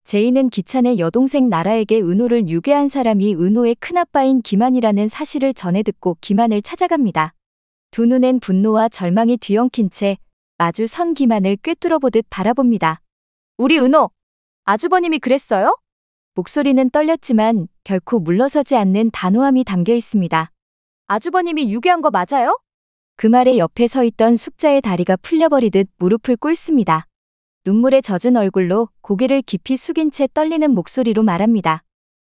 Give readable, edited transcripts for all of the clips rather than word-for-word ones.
제이는 기찬의 여동생 나라에게 은호를 유괴한 사람이 은호의 큰아빠인 기만이라는 사실을 전해 듣고 기만을 찾아갑니다. 두 눈엔 분노와 절망이 뒤엉킨 채 마주 선 기만을 꿰뚫어보듯 바라봅니다. 우리 은호, 아주버님이 그랬어요? 목소리는 떨렸지만 결코 물러서지 않는 단호함이 담겨 있습니다. 아주버님이 유괴한 거 맞아요? 그 말에 옆에 서 있던 숙자의 다리가 풀려버리듯 무릎을 꿇습니다. 눈물에 젖은 얼굴로 고개를 깊이 숙인 채 떨리는 목소리로 말합니다.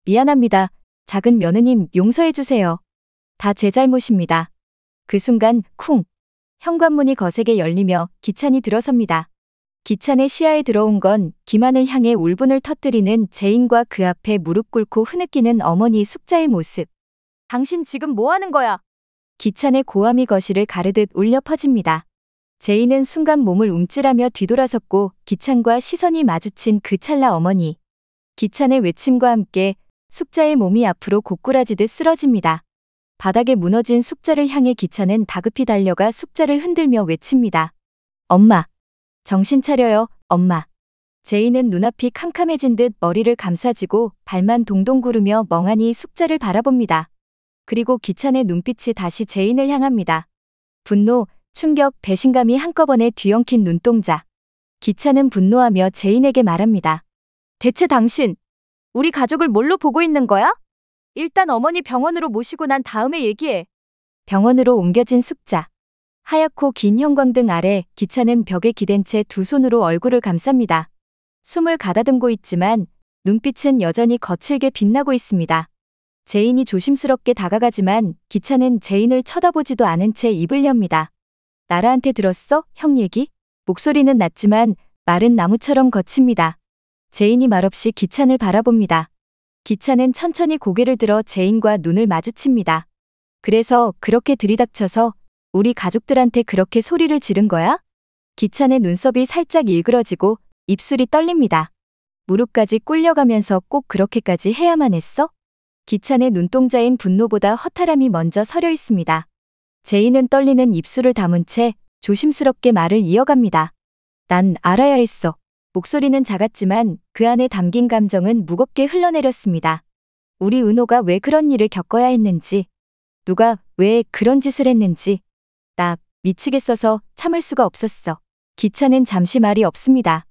미안합니다. 작은 며느님 용서해주세요. 다 제 잘못입니다. 그 순간 쿵! 현관문이 거세게 열리며 기찬이 들어섭니다. 기찬의 시야에 들어온 건 기만을 향해 울분을 터뜨리는 제인과 그 앞에 무릎 꿇고 흐느끼는 어머니 숙자의 모습. 당신 지금 뭐 하는 거야? 기찬의 고함이 거실을 가르듯 울려 퍼집니다. 제인은 순간 몸을 움찔하며 뒤돌아섰고 기찬과 시선이 마주친 그 찰나 어머니. 기찬의 외침과 함께 숙자의 몸이 앞으로 고꾸라지듯 쓰러집니다. 바닥에 무너진 숙자를 향해 기찬은 다급히 달려가 숙자를 흔들며 외칩니다. 엄마! 정신 차려요, 엄마. 제인은 눈앞이 캄캄해진 듯 머리를 감싸쥐고 발만 동동 구르며 멍하니 숙자를 바라봅니다. 그리고 기찬의 눈빛이 다시 제인을 향합니다. 분노, 충격, 배신감이 한꺼번에 뒤엉킨 눈동자. 기찬은 분노하며 제인에게 말합니다. 대체 당신, 우리 가족을 뭘로 보고 있는 거야? 일단 어머니 병원으로 모시고 난 다음에 얘기해. 병원으로 옮겨진 숙자. 하얗고 긴 형광등 아래 기찬은 벽에 기댄 채 두 손으로 얼굴을 감쌉니다. 숨을 가다듬고 있지만 눈빛은 여전히 거칠게 빛나고 있습니다. 제인이 조심스럽게 다가가지만 기찬은 제인을 쳐다보지도 않은 채 입을 엽니다. 나라한테 들었어? 형 얘기? 목소리는 낮지만 말은 나무처럼 거칩니다. 제인이 말없이 기찬을 바라봅니다. 기찬은 천천히 고개를 들어 제인과 눈을 마주칩니다. 그래서 그렇게 들이닥쳐서 우리 가족들한테 그렇게 소리를 지른 거야? 기찬의 눈썹이 살짝 일그러지고 입술이 떨립니다. 무릎까지 꿇려가면서 꼭 그렇게까지 해야만 했어? 기찬의 눈동자인 분노보다 허탈함이 먼저 서려 있습니다. 제인은 떨리는 입술을 다문 채 조심스럽게 말을 이어갑니다. 난 알아야 했어. 목소리는 작았지만 그 안에 담긴 감정은 무겁게 흘러내렸습니다. 우리 은호가 왜 그런 일을 겪어야 했는지, 누가 왜 그런 짓을 했는지. 나 미치겠어서 참을 수가 없었어. 기찬은 잠시 말이 없습니다.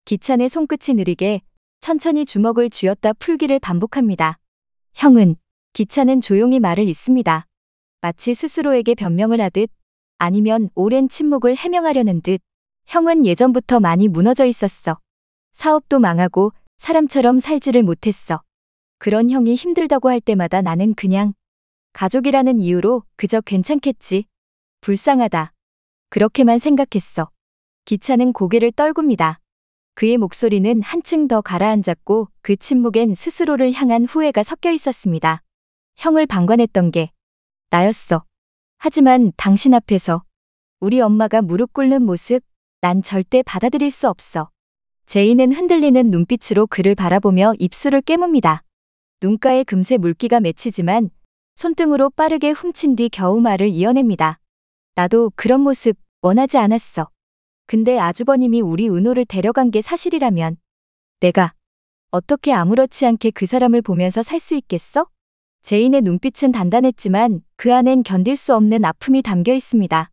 기찬의 손끝이 느리게 천천히 주먹을 쥐었다 풀기를 반복합니다. 형은, 기찬은 조용히 말을 잇습니다. 마치 스스로에게 변명을 하듯 아니면 오랜 침묵을 해명하려는 듯. 형은 예전부터 많이 무너져 있었어. 사업도 망하고 사람처럼 살지를 못했어. 그런 형이 힘들다고 할 때마다 나는 그냥 가족이라는 이유로 그저 괜찮겠지. 불쌍하다. 그렇게만 생각했어. 기찬은 고개를 떨굽니다. 그의 목소리는 한층 더 가라앉았고 그 침묵엔 스스로를 향한 후회가 섞여 있었습니다. 형을 방관했던 게 나였어. 하지만 당신 앞에서 우리 엄마가 무릎 꿇는 모습, 난 절대 받아들일 수 없어. 제인은 흔들리는 눈빛으로 그를 바라보며 입술을 깨뭅니다. 눈가에 금세 물기가 맺히지만 손등으로 빠르게 훔친 뒤 겨우 말을 이어냅니다. 나도 그런 모습 원하지 않았어. 근데 아주버님이 우리 은호를 데려간 게 사실이라면 내가 어떻게 아무렇지 않게 그 사람을 보면서 살 수 있겠어? 제인의 눈빛은 단단했지만 그 안엔 견딜 수 없는 아픔이 담겨 있습니다.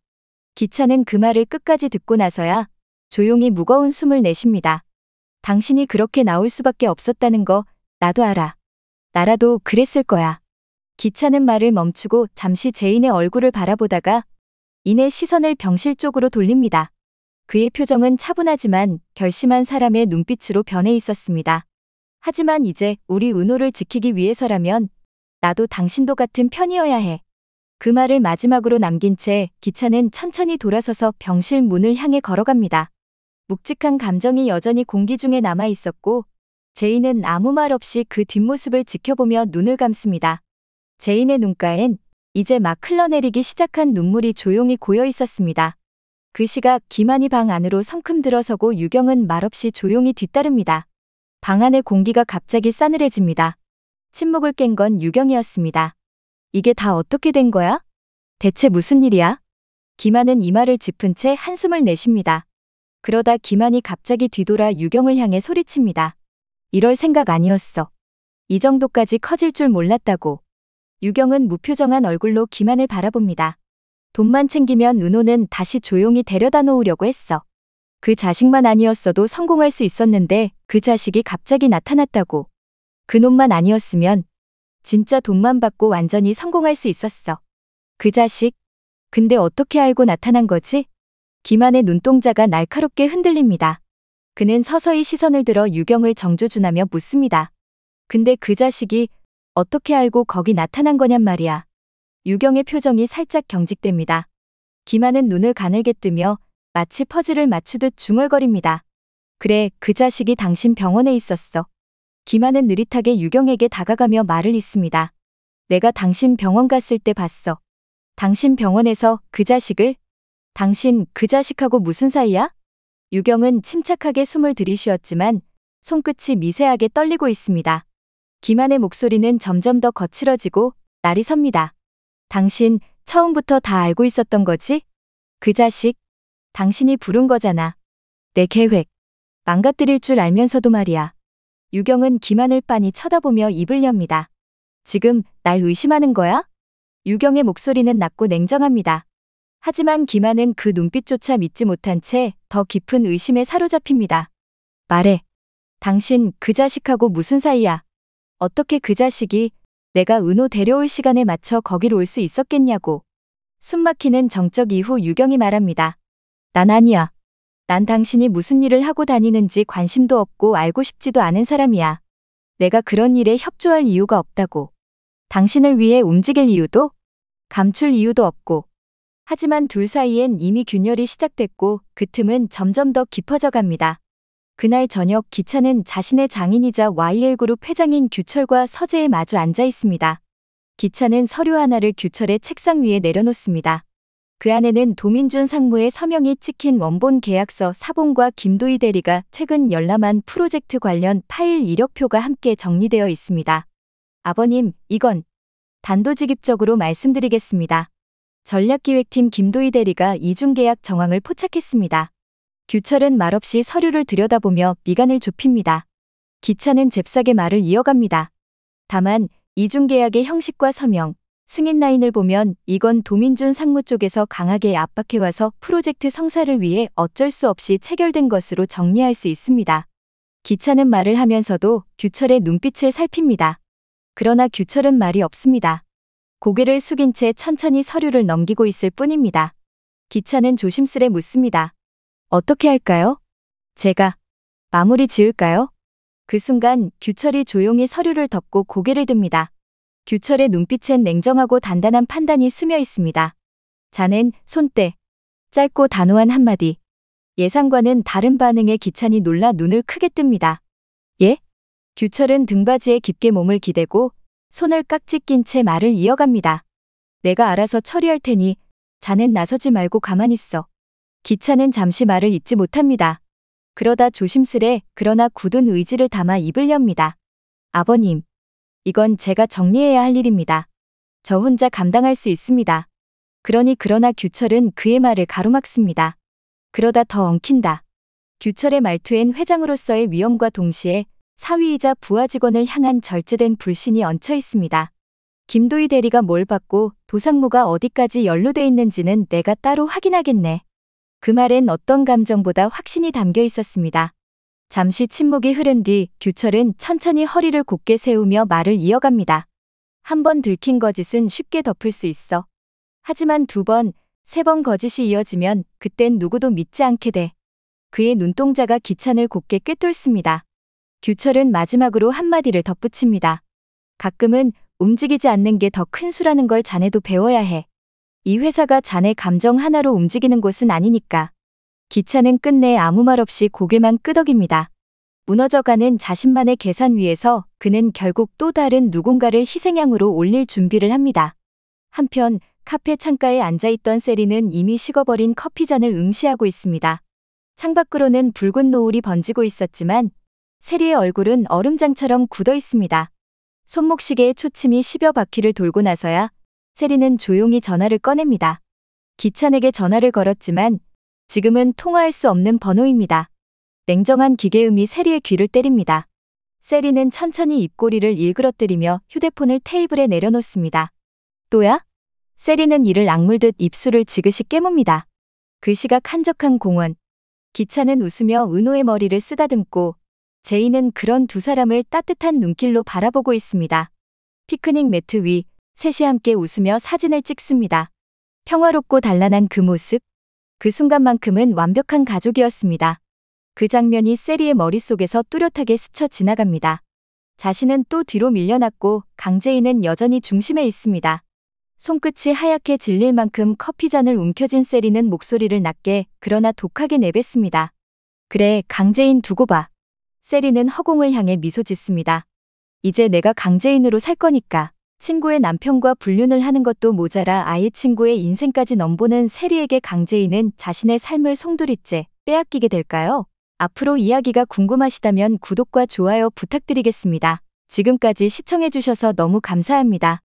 기찬은 그 말을 끝까지 듣고 나서야 조용히 무거운 숨을 내쉽니다. 당신이 그렇게 나올 수밖에 없었다는 거 나도 알아. 나라도 그랬을 거야. 기찬은 말을 멈추고 잠시 제인의 얼굴을 바라보다가 이내 시선을 병실 쪽으로 돌립니다. 그의 표정은 차분하지만 결심한 사람의 눈빛으로 변해 있었습니다. 하지만 이제 우리 은호를 지키기 위해서라면 나도 당신도 같은 편이어야 해. 그 말을 마지막으로 남긴 채 기찬은 천천히 돌아서서 병실 문을 향해 걸어갑니다. 묵직한 감정이 여전히 공기 중에 남아 있었고 제인은 아무 말 없이 그 뒷모습을 지켜보며 눈을 감습니다. 제인의 눈가엔 이제 막 흘러내리기 시작한 눈물이 조용히 고여 있었습니다. 그 시각 기만이 방 안으로 성큼 들어서고 유경은 말없이 조용히 뒤따릅니다. 방 안의 공기가 갑자기 싸늘해집니다. 침묵을 깬 건 유경이었습니다. 이게 다 어떻게 된 거야? 대체 무슨 일이야? 기만은 이마를 짚은 채 한숨을 내쉽니다. 그러다 기만이 갑자기 뒤돌아 유경을 향해 소리칩니다. 이럴 생각 아니었어. 이 정도까지 커질 줄 몰랐다고. 유경은 무표정한 얼굴로 기만을 바라봅니다. 돈만 챙기면 은호는 다시 조용히 데려다 놓으려고 했어. 그 자식만 아니었어도 성공할 수 있었는데 그 자식이 갑자기 나타났다고. 그 놈만 아니었으면 진짜 돈만 받고 완전히 성공할 수 있었어. 그 자식? 근데 어떻게 알고 나타난 거지? 기만의 눈동자가 날카롭게 흔들립니다. 그는 서서히 시선을 들어 유경을 정조준하며 묻습니다. 근데 그 자식이 어떻게 알고 거기 나타난 거냔 말이야. 유경의 표정이 살짝 경직됩니다. 기만은 눈을 가늘게 뜨며 마치 퍼즐을 맞추듯 중얼거립니다. 그래, 그 자식이 당신 병원에 있었어. 기만은 느릿하게 유경에게 다가가며 말을 잇습니다. 내가 당신 병원 갔을 때 봤어. 당신 병원에서 그 자식을? 당신 그 자식하고 무슨 사이야? 유경은 침착하게 숨을 들이쉬었지만 손끝이 미세하게 떨리고 있습니다. 기만의 목소리는 점점 더 거칠어지고 날이 섭니다. 당신 처음부터 다 알고 있었던 거지? 그 자식, 당신이 부른 거잖아. 내 계획, 망가뜨릴 줄 알면서도 말이야. 유경은 기만을 빤히 쳐다보며 입을 엽니다. 지금 날 의심하는 거야? 유경의 목소리는 낮고 냉정합니다. 하지만 기만은 그 눈빛조차 믿지 못한 채 더 깊은 의심에 사로잡힙니다. 말해. 당신 그 자식하고 무슨 사이야? 어떻게 그 자식이 내가 은호 데려올 시간에 맞춰 거기로 올 수 있었겠냐고. 숨막히는 정적 이후 유경이 말합니다. 난 아니야. 난 당신이 무슨 일을 하고 다니는지 관심도 없고 알고 싶지도 않은 사람이야. 내가 그런 일에 협조할 이유가 없다고. 당신을 위해 움직일 이유도, 감출 이유도 없고. 하지만 둘 사이엔 이미 균열이 시작됐고 그 틈은 점점 더 깊어져 갑니다. 그날 저녁 기차는 자신의 장인이자 YL그룹 회장인 규철과 서재에 마주 앉아 있습니다. 기차는 서류 하나를 규철의 책상 위에 내려놓습니다. 그 안에는 도민준 상무의 서명이 찍힌 원본 계약서 사본과 김도희 대리가 최근 열람한 프로젝트 관련 파일 이력표가 함께 정리되어 있습니다. 아버님, 이건 단도직입적으로 말씀드리겠습니다. 전략기획팀 김도희 대리가 이중계약 정황을 포착했습니다. 규철은 말없이 서류를 들여다보며 미간을 좁힙니다. 기차는 잽싸게 말을 이어갑니다. 다만 이중계약의 형식과 서명, 승인 라인을 보면 이건 도민준 상무 쪽에서 강하게 압박해와서 프로젝트 성사를 위해 어쩔 수 없이 체결된 것으로 정리할 수 있습니다. 기차는 말을 하면서도 규철의 눈빛을 살핍니다. 그러나 규철은 말이 없습니다. 고개를 숙인 채 천천히 서류를 넘기고 있을 뿐입니다. 기차는 조심스레 묻습니다. 어떻게 할까요? 제가 마무리 지을까요? 그 순간 규철이 조용히 서류를 덮고 고개를 듭니다. 규철의 눈빛엔 냉정하고 단단한 판단이 스며 있습니다. 자넨 손때. 짧고 단호한 한마디. 예상과는 다른 반응에 기찬이 놀라 눈을 크게 뜹니다. 예? 규철은 등받이에 깊게 몸을 기대고 손을 깍지 낀 채 말을 이어갑니다. 내가 알아서 처리할 테니 자넨 나서지 말고 가만히 있어. 기차는 잠시 말을 잇지 못합니다. 그러다 조심스레 그러나 굳은 의지를 담아 입을 엽니다. 아버님, 이건 제가 정리해야 할 일입니다. 저 혼자 감당할 수 있습니다. 그러나 규철은 그의 말을 가로막습니다. 그러다 더 엉킨다. 규철의 말투엔 회장으로서의 위엄과 동시에 사위이자 부하 직원을 향한 절제된 불신이 얹혀 있습니다. 김도희 대리가 뭘 받고 도상무가 어디까지 연루돼 있는지는 내가 따로 확인하겠네. 그 말엔 어떤 감정보다 확신이 담겨 있었습니다. 잠시 침묵이 흐른 뒤 규철은 천천히 허리를 곧게 세우며 말을 이어갑니다. 한 번 들킨 거짓은 쉽게 덮을 수 있어. 하지만 두 번, 세 번 거짓이 이어지면 그땐 누구도 믿지 않게 돼. 그의 눈동자가 기찬을 곧게 꿰뚫습니다. 규철은 마지막으로 한마디를 덧붙입니다. 가끔은 움직이지 않는 게 더 큰 수라는 걸 자네도 배워야 해. 이 회사가 자네 감정 하나로 움직이는 곳은 아니니까. 기차는 끝내 아무 말 없이 고개만 끄덕입니다. 무너져가는 자신만의 계산 위에서 그는 결국 또 다른 누군가를 희생양으로 올릴 준비를 합니다. 한편 카페 창가에 앉아있던 세리는 이미 식어버린 커피잔을 응시하고 있습니다. 창밖으로는 붉은 노을이 번지고 있었지만 세리의 얼굴은 얼음장처럼 굳어 있습니다. 손목시계의 초침이 10여 바퀴를 돌고 나서야 세리는 조용히 전화를 꺼냅니다. 기찬에게 전화를 걸었지만 지금은 통화할 수 없는 번호입니다. 냉정한 기계음이 세리의 귀를 때립니다. 세리는 천천히 입꼬리를 일그러뜨리며 휴대폰을 테이블에 내려놓습니다. 또야? 세리는 이를 악물듯 입술을 지그시 깨뭅니다. 그 시각 한적한 공원. 기차는 웃으며 은호의 머리를 쓰다듬고 제이는 그런 두 사람을 따뜻한 눈길로 바라보고 있습니다. 피크닉 매트 위 셋이 함께 웃으며 사진을 찍습니다. 평화롭고 단란한 그 모습. 그 순간만큼은 완벽한 가족이었습니다. 그 장면이 세리의 머릿속에서 뚜렷하게 스쳐 지나갑니다. 자신은 또 뒤로 밀려났고 강재인은 여전히 중심에 있습니다. 손끝이 하얗게 질릴 만큼 커피잔을 움켜쥔 세리는 목소리를 낮게 그러나 독하게 내뱉습니다. 그래, 강재인 두고 봐. 세리는 허공을 향해 미소 짓습니다. 이제 내가 강재인으로 살 거니까. 친구의 남편과 불륜을 하는 것도 모자라 아예 친구의 인생까지 넘보는 세리에게 강재인은 자신의 삶을 송두리째 빼앗기게 될까요? 앞으로 이야기가 궁금하시다면 구독과 좋아요 부탁드리겠습니다. 지금까지 시청해주셔서 너무 감사합니다.